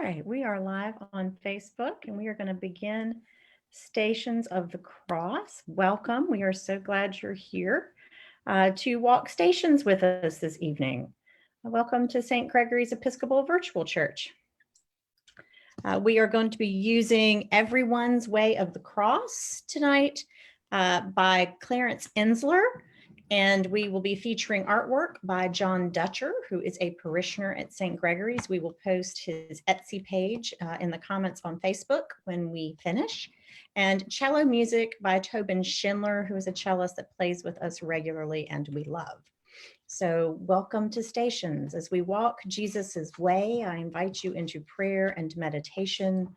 right, we are live on Facebook and we are going to begin Stations of the Cross. Welcome. We are so glad you're here to walk stations with us this evening. Welcome to St. Gregory's Episcopal Virtual Church. We are going to be using Everyone's Way of the Cross tonight by Clarence Ensler. And we will be featuring artwork by John Dutcher, who is a parishioner at St. Gregory's. We will post his Etsy page in the comments on Facebook when we finish. And cello music by Tobin Schindler, who is a cellist that plays with us regularly and we love. So welcome to Stations. As we walk Jesus's way, I invite you into prayer and meditation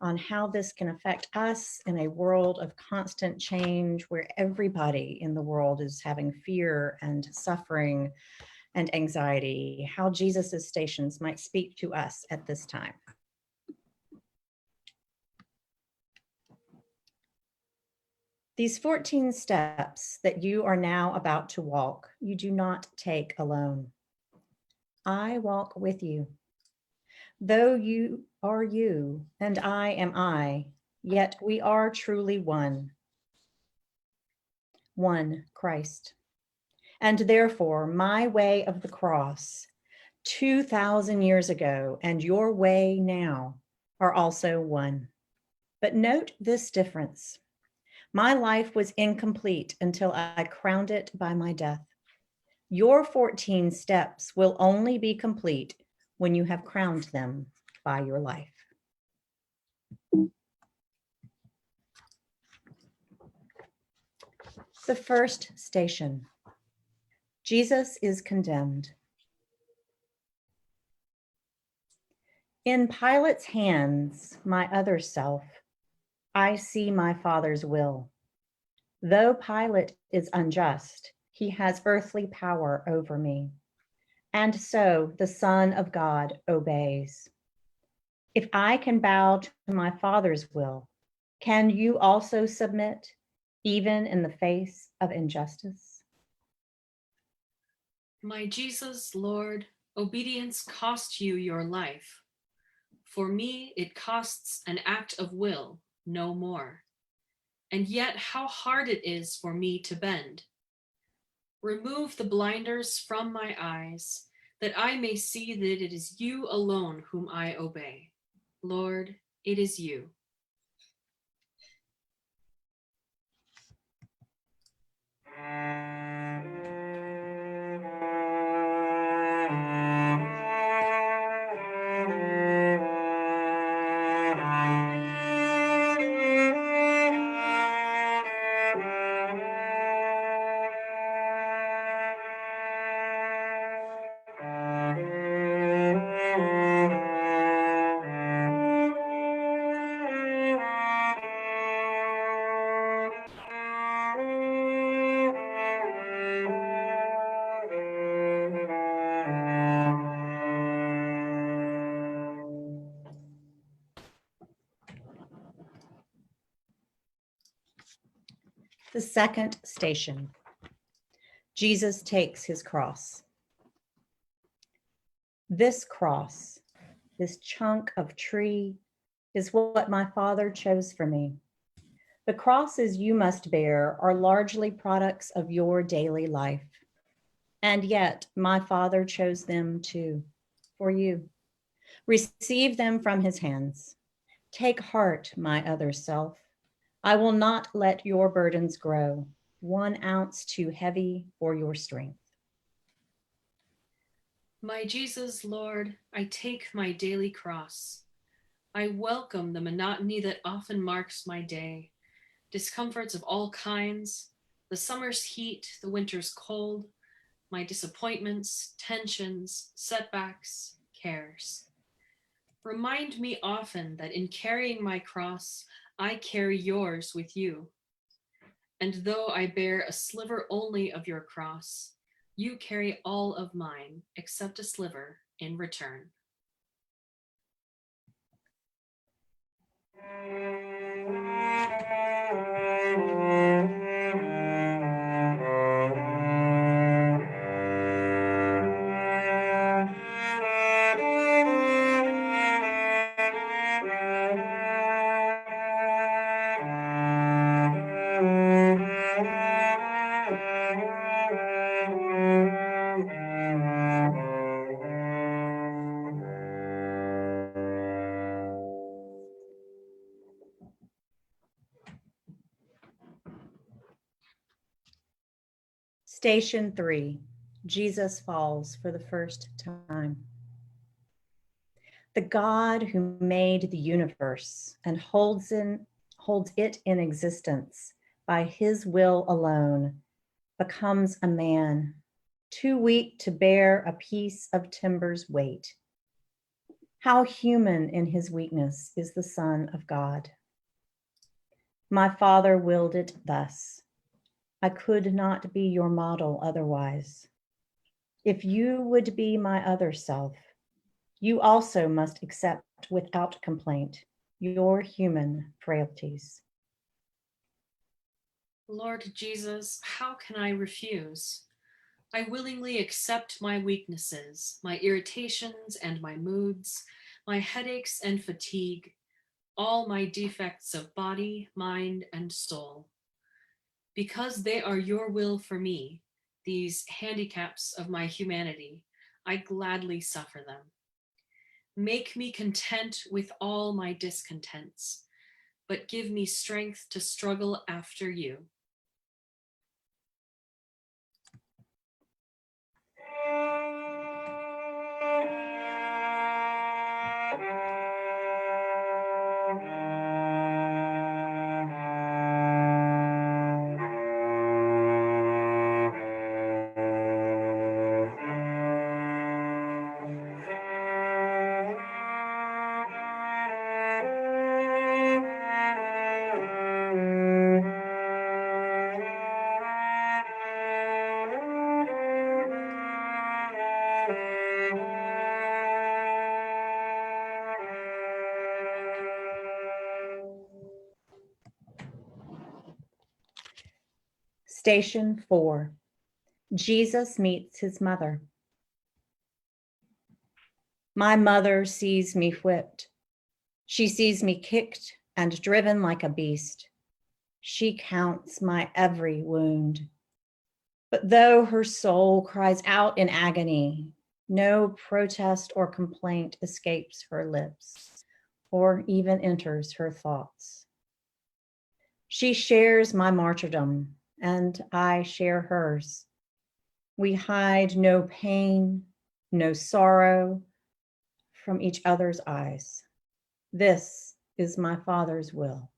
on how this can affect us in a world of constant change where everybody in the world is having fear and suffering and anxiety, how Jesus's stations might speak to us at this time. These 14 steps that you are now about to walk, you do not take alone. I walk with you. Though you are you and I am I, yet we are truly one. One Christ. And therefore, my way of the cross 2,000 years ago and your way now are also one. But note this difference. My life was incomplete until I crowned it by my death. Your 14 steps will only be complete when you have crowned them by your life. The first station. Jesus is condemned. In Pilate's hands, my other self, I see my Father's will. Though Pilate is unjust, he has earthly power over me. And so the Son of God obeys. If I can bow to my Father's will, can you also submit, even in the face of injustice? My Jesus, Lord, obedience cost you your life. For me, it costs an act of will, no more. And yet how hard it is for me to bend. Remove the blinders from my eyes, that I may see that it is you alone whom I obey. Lord, it is you. The second station. Jesus takes his cross. This cross, this chunk of tree, is what my Father chose for me. The crosses you must bear are largely products of your daily life. And yet my Father chose them too, for you. Receive them from his hands. Take heart, my other self. I will not let your burdens grow 1 ounce too heavy for your strength. My Jesus, Lord, I take my daily cross. I welcome the monotony that often marks my day, discomforts of all kinds, the summer's heat, the winter's cold, my disappointments, tensions, setbacks, cares. Remind me often that in carrying my cross, I carry yours with you. And though I bear a sliver only of your cross, you carry all of mine except a sliver in return. Station 3, Jesus falls for the first time. The God who made the universe and holds it in existence by his will alone becomes a man, too weak to bear a piece of timber's weight. How human in his weakness is the Son of God. My Father willed it thus. I could not be your model otherwise. If you would be my other self, you also must accept without complaint your human frailties. Lord Jesus, how can I refuse? I willingly accept my weaknesses, my irritations and my moods, my headaches and fatigue, all my defects of body, mind, and soul. Because they are your will for me, these handicaps of my humanity, I gladly suffer them. Make me content with all my discontents, but give me strength to struggle after you. Station 4, Jesus meets his mother. My mother sees me whipped. She sees me kicked and driven like a beast. She counts my every wound. But though her soul cries out in agony, no protest or complaint escapes her lips or even enters her thoughts. She shares my martyrdom, and I share hers. We hide no pain, no sorrow from each other's eyes. This is my Father's will.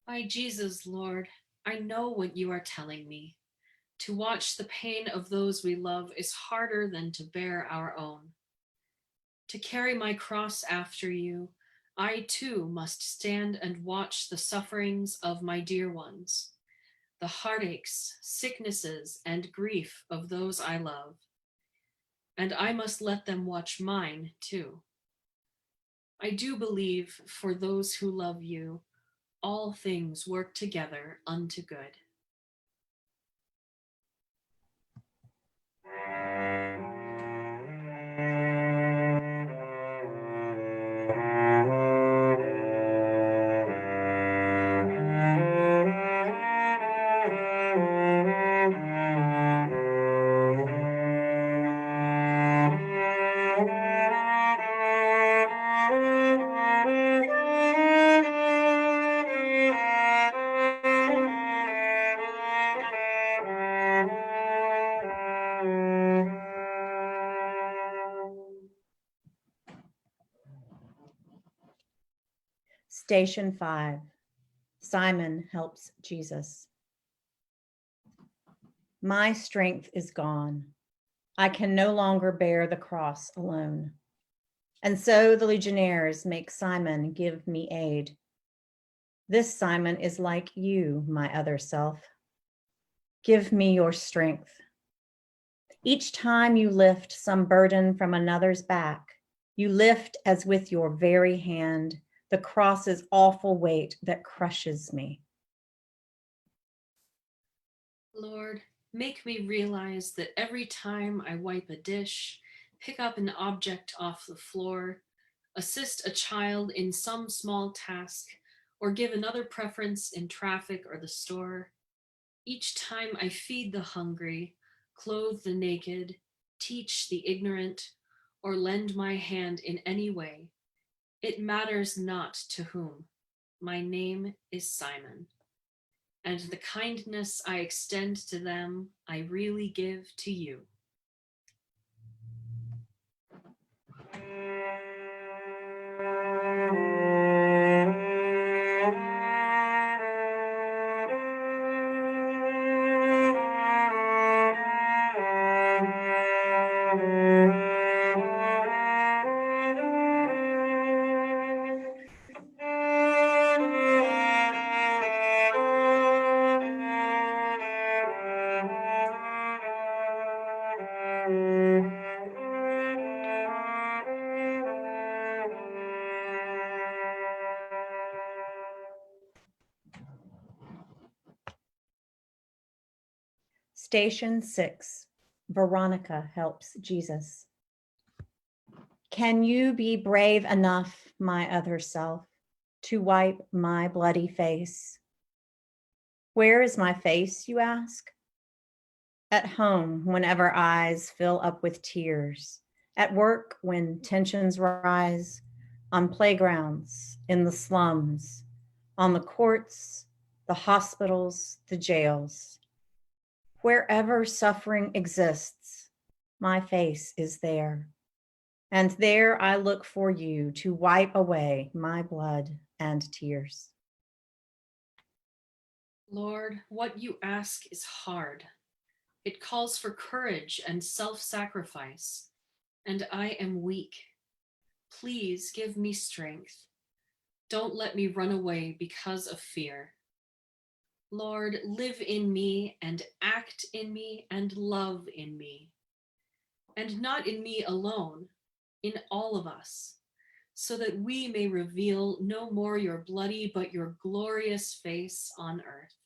By Jesus, Lord, I know what you are telling me. To watch the pain of those we love is harder than to bear our own. To carry my cross after you, I too must stand and watch the sufferings of my dear ones, the heartaches, sicknesses, and grief of those I love. And I must let them watch mine too. I do believe for those who love you, all things work together unto good. Station 5, Simon helps Jesus. My strength is gone. I can no longer bear the cross alone. And so the legionnaires make Simon give me aid. This Simon is like you, my other self. Give me your strength. Each time you lift some burden from another's back, you lift as with your very hand the cross's awful weight that crushes me. Lord, make me realize that every time I wipe a dish, pick up an object off the floor, assist a child in some small task, or give another preference in traffic or the store, each time I feed the hungry, clothe the naked, teach the ignorant, or lend my hand in any way, it matters not to whom. My name is Simon. and the kindness I extend to them, I really give to you. Station 6, Veronica helps Jesus. Can you be brave enough, my other self, to wipe my bloody face? Where is my face, you ask? At home, whenever eyes fill up with tears, at work when tensions rise, on playgrounds, in the slums, on the courts, the hospitals, the jails. Wherever suffering exists, my face is there. And there I look for you to wipe away my blood and tears. Lord, what you ask is hard. It calls for courage and self-sacrifice, and I am weak. Please give me strength. Don't let me run away because of fear. Lord, live in me and act in me and love in me. And not in me alone, in all of us, so that we may reveal no more your bloody but your glorious face on earth.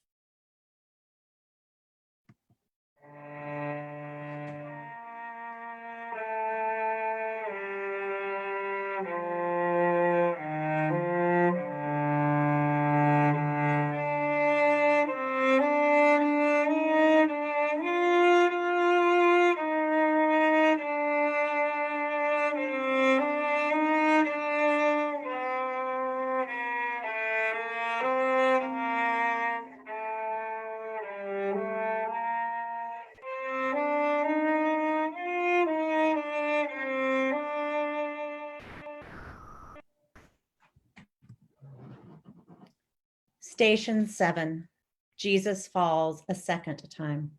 Station 7, Jesus falls a second time.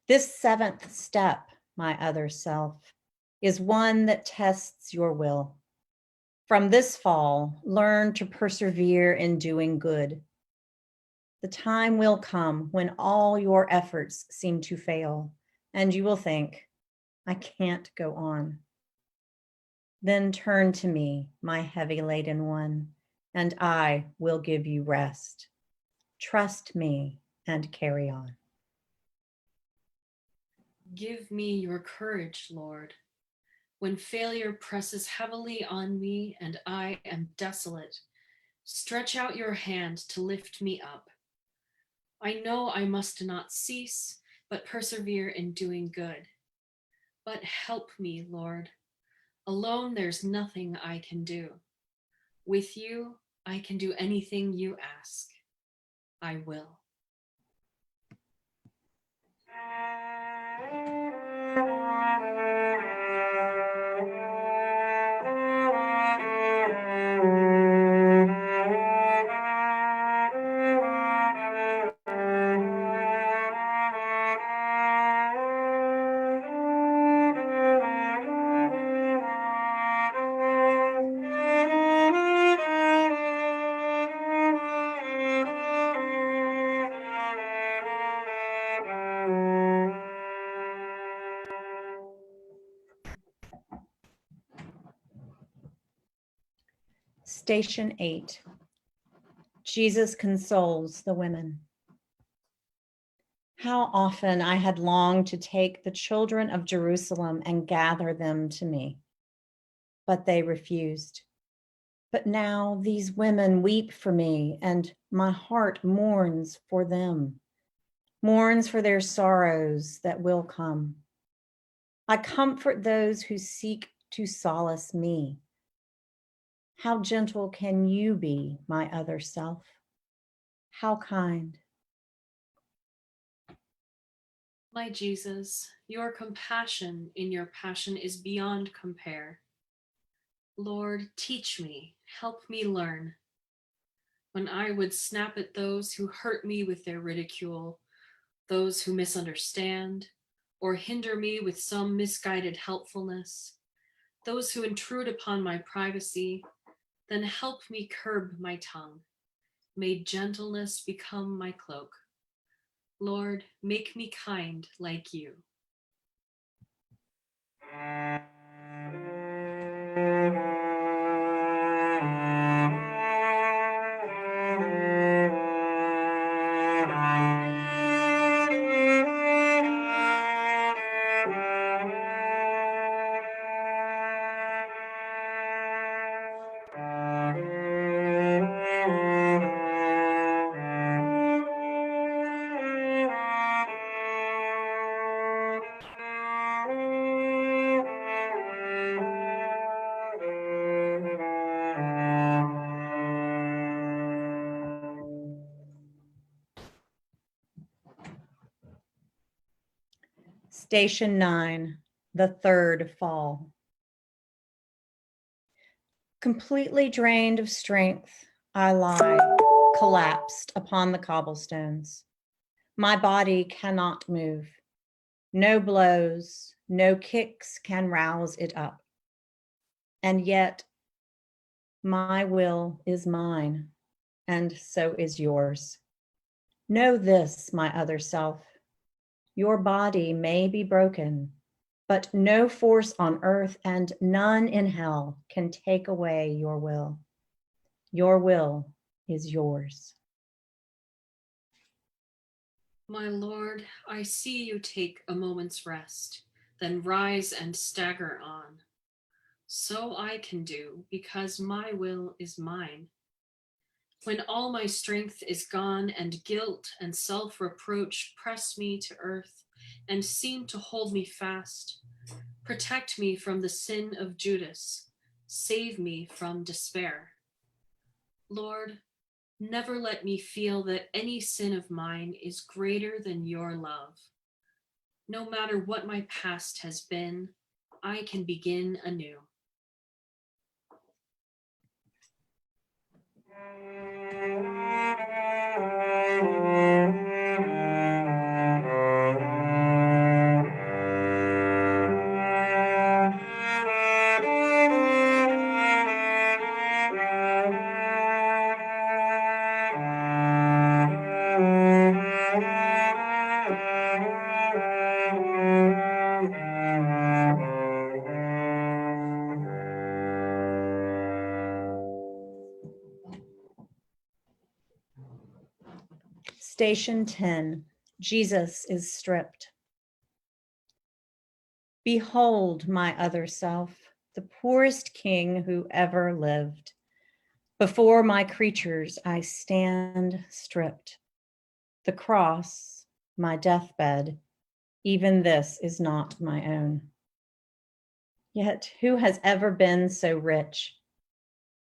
This seventh step, my other self, is one that tests your will. From this fall, learn to persevere in doing good. The time will come when all your efforts seem to fail, and you will think, I can't go on. Then turn to me, my heavy laden one, and I will give you rest. Trust me and carry on. Give me your courage, Lord. When failure presses heavily on me and I am desolate, stretch out your hand to lift me up. I know I must not cease, but persevere in doing good. But help me, Lord. Alone, there's nothing I can do. With you, I can do anything you ask. I will. Station 8, Jesus consoles the women. How often I had longed to take the children of Jerusalem and gather them to me, but they refused. But now these women weep for me, and my heart mourns for them, mourns for their sorrows that will come. I comfort those who seek to solace me. How gentle can you be, my other self? How kind. My Jesus, your compassion in your passion is beyond compare. Lord, teach me, help me learn. When I would snap at those who hurt me with their ridicule, those who misunderstand, or hinder me with some misguided helpfulness, those who intrude upon my privacy, then help me curb my tongue. May gentleness become my cloak. Lord, make me kind like you. Station 9, the third fall. Completely drained of strength, I lie, collapsed upon the cobblestones. My body cannot move. No blows, no kicks can rouse it up. And yet, my will is mine, and so is yours. Know this, my other self. Your body may be broken, but no force on earth and none in hell can take away your will. Your will is yours. My Lord, I see you take a moment's rest, then rise and stagger on. So I can do, because my will is mine. When all my strength is gone and guilt and self-reproach press me to earth and seem to hold me fast, protect me from the sin of Judas, save me from despair. Lord, never let me feel that any sin of mine is greater than your love. No matter what my past has been, I can begin anew. Station 10, Jesus is stripped. Behold my other self, the poorest king who ever lived. Before my creatures I stand stripped. The cross, my deathbed, even this is not my own. Yet who has ever been so rich?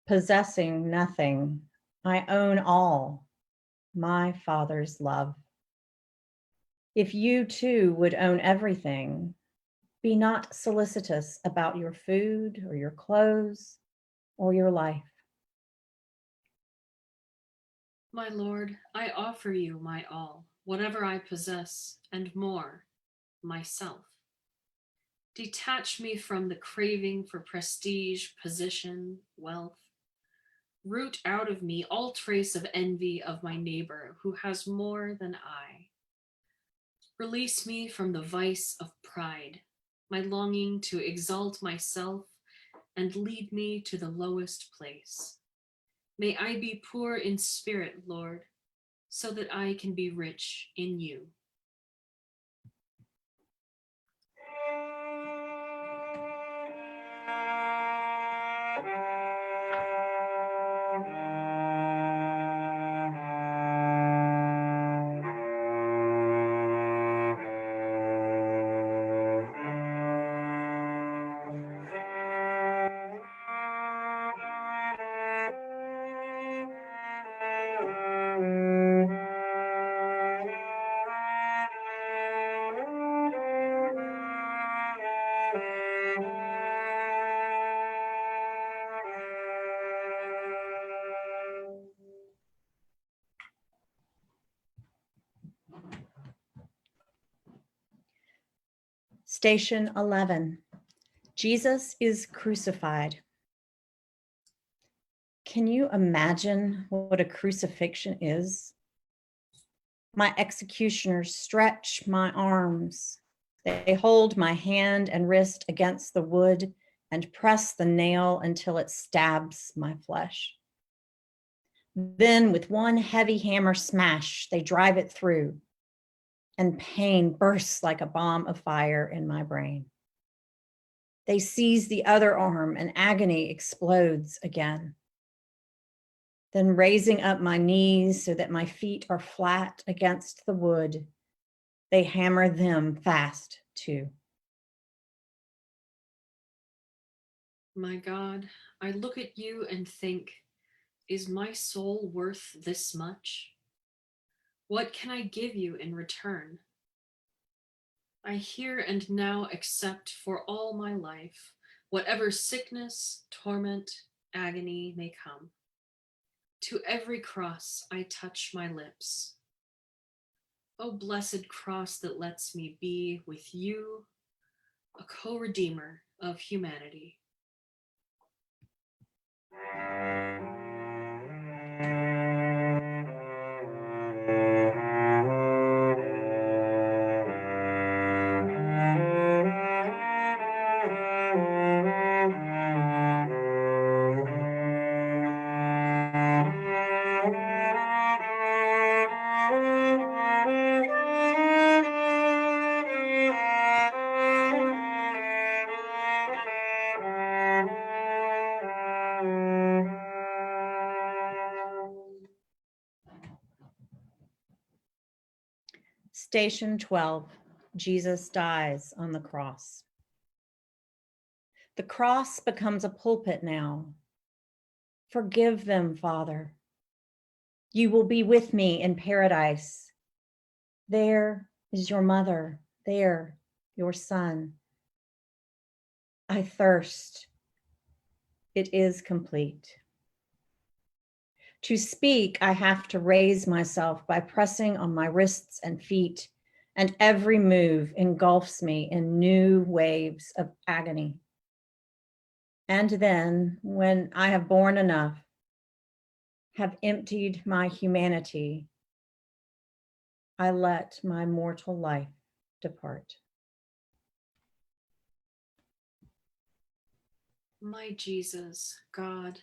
Possessing nothing, I own all, my Father's love. If you too would own everything, be not solicitous about your food or your clothes or your life. My Lord, I offer you my all, whatever I possess, and more, myself. Detach me from the craving for prestige, position, wealth. Root out of me all trace of envy of my neighbor who has more than I. Release me from the vice of pride, my longing to exalt myself, and lead me to the lowest place. May I be poor in spirit, Lord, so that I can be rich in you. Station 11. Jesus is crucified. Can you imagine what a crucifixion is? My executioners stretch my arms. They hold my hand and wrist against the wood and press the nail until it stabs my flesh. Then, with one heavy hammer smash, they drive it through, and pain bursts like a bomb of fire in my brain. They seize the other arm, and agony explodes again. Then, raising up my knees so that my feet are flat against the wood, they hammer them fast too. My God, I look at you and think, is my soul worth this much? What can I give you in return? I here and now accept for all my life whatever sickness, torment, agony may come. To every cross I touch my lips. O blessed cross that lets me be with you, a co-redeemer of humanity. Station 12. Jesus dies on the cross. The cross becomes a pulpit now. Forgive them, Father. You will be with me in paradise. There is your mother. There, your son. I thirst. It is complete. To speak, I have to raise myself by pressing on my wrists and feet, and every move engulfs me in new waves of agony. And then, when I have borne enough, have emptied my humanity, I let my mortal life depart. My Jesus, God,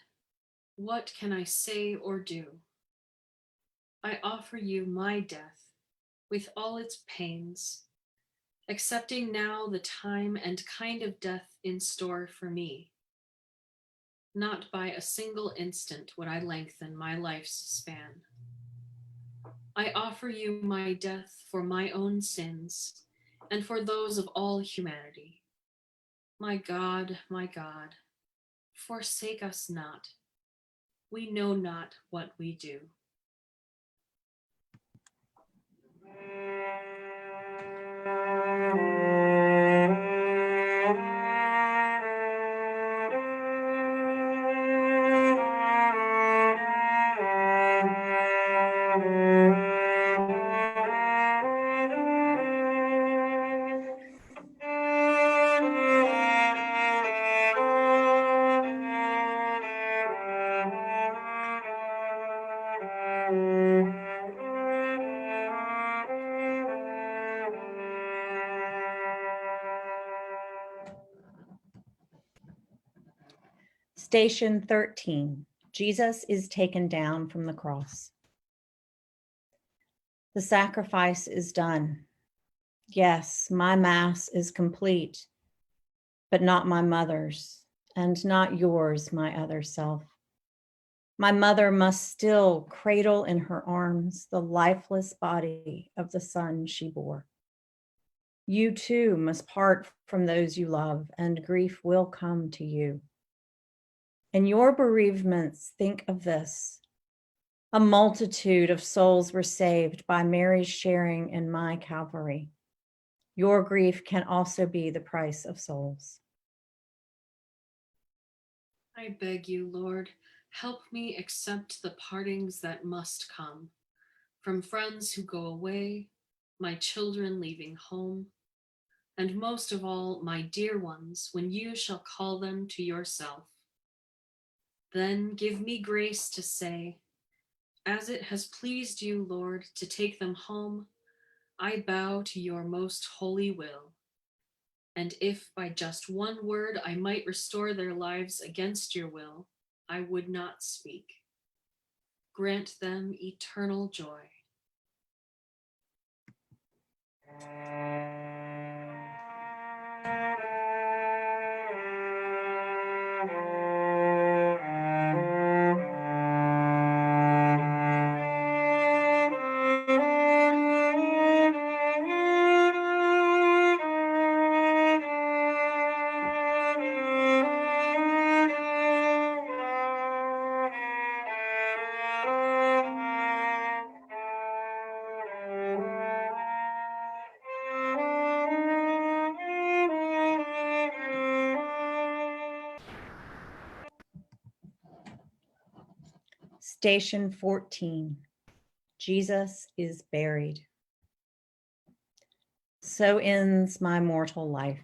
what can I say or do? I offer you my death with all its pains, accepting now the time and kind of death in store for me. Not by a single instant would I lengthen my life's span. I offer you my death for my own sins and for those of all humanity. My God, forsake us not. We know not what we do. Station 13. Jesus is taken down from the cross. The sacrifice is done. Yes, my mass is complete, but not my mother's, and not yours, my other self. My mother must still cradle in her arms the lifeless body of the son she bore. You too must part from those you love, and grief will come to you. In your bereavements, think of this. A multitude of souls were saved by Mary's sharing in my Calvary. Your grief can also be the price of souls. I beg you, Lord, help me accept the partings that must come, from friends who go away, my children leaving home, and most of all, my dear ones, when you shall call them to yourself. Then give me grace to say, as it has pleased you, Lord, to take them home, I bow to your most holy will. And if by just one word I might restore their lives against your will, I would not speak. Grant them eternal joy. Station 14, Jesus is buried. So ends my mortal life.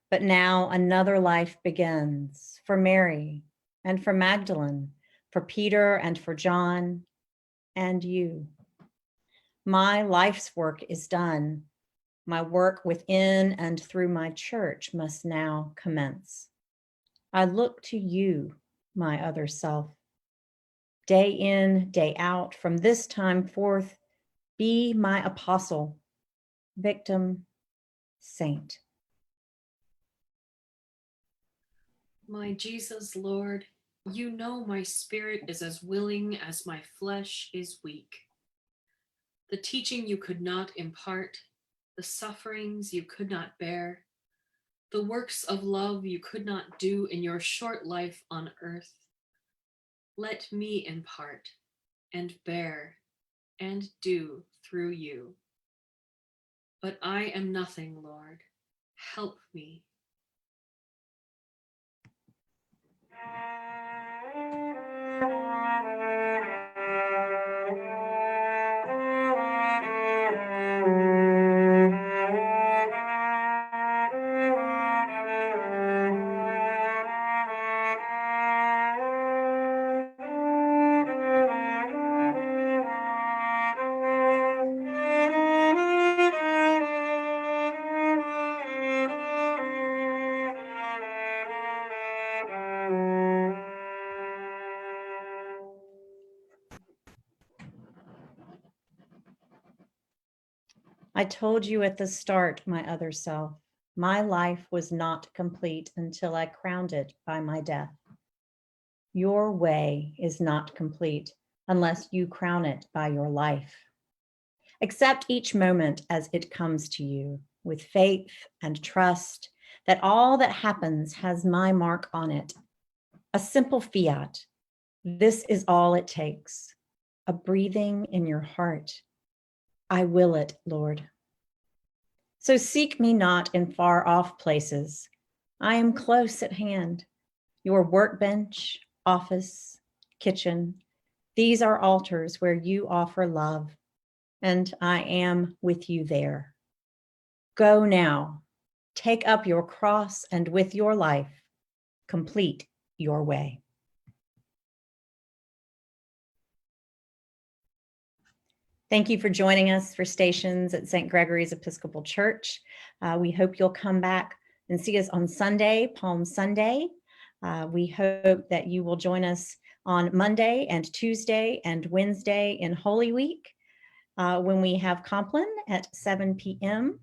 But now another life begins for Mary and for Magdalene, for Peter and for John and you. My life's work is done. My work within and through my church must now commence. I look to you, my other self. Day in, day out, from this time forth, be my apostle, victim, saint. My Jesus, Lord, you know my spirit is as willing as my flesh is weak. The teaching you could not impart, the sufferings you could not bear, the works of love you could not do in your short life on earth, let me impart and bear and do through you. But I am nothing, Lord. Help me. I told you at the start, my other self, my life was not complete until I crowned it by my death. Your way is not complete unless you crown it by your life. Accept each moment as it comes to you with faith and trust that all that happens has my mark on it. A simple fiat. This is all it takes. A breathing in your heart. I will it, Lord. So seek me not in far off places. I am close at hand. Your workbench, office, kitchen, these are altars where you offer love, and I am with you there. Go now, take up your cross, and with your life, complete your way. Thank you for joining us for Stations at St. Gregory's Episcopal Church. We hope you'll come back and see us on Sunday, Palm Sunday. We hope that you will join us on Monday and Tuesday and Wednesday in Holy Week when we have Compline at 7 p.m.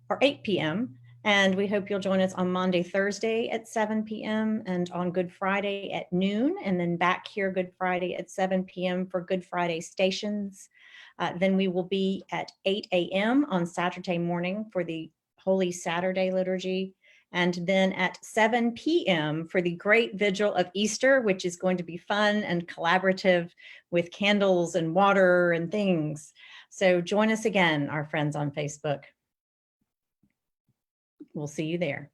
or 8 p.m. And we hope you'll join us on Monday, Thursday at 7 p.m. and on Good Friday at noon, and then back here Good Friday at 7 p.m. for Good Friday Stations. Then we will be at 8 a.m. on Saturday morning for the Holy Saturday liturgy, and then at 7 p.m. for the Great Vigil of Easter, which is going to be fun and collaborative with candles and water and things. So join us again, our friends on Facebook. We'll see you there.